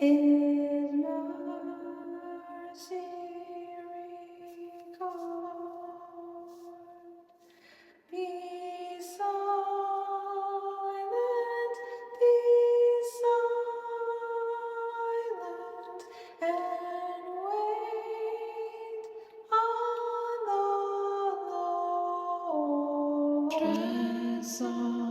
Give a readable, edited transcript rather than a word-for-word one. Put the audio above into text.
His mercy record. Be silent, and wait on the Lord. Dress on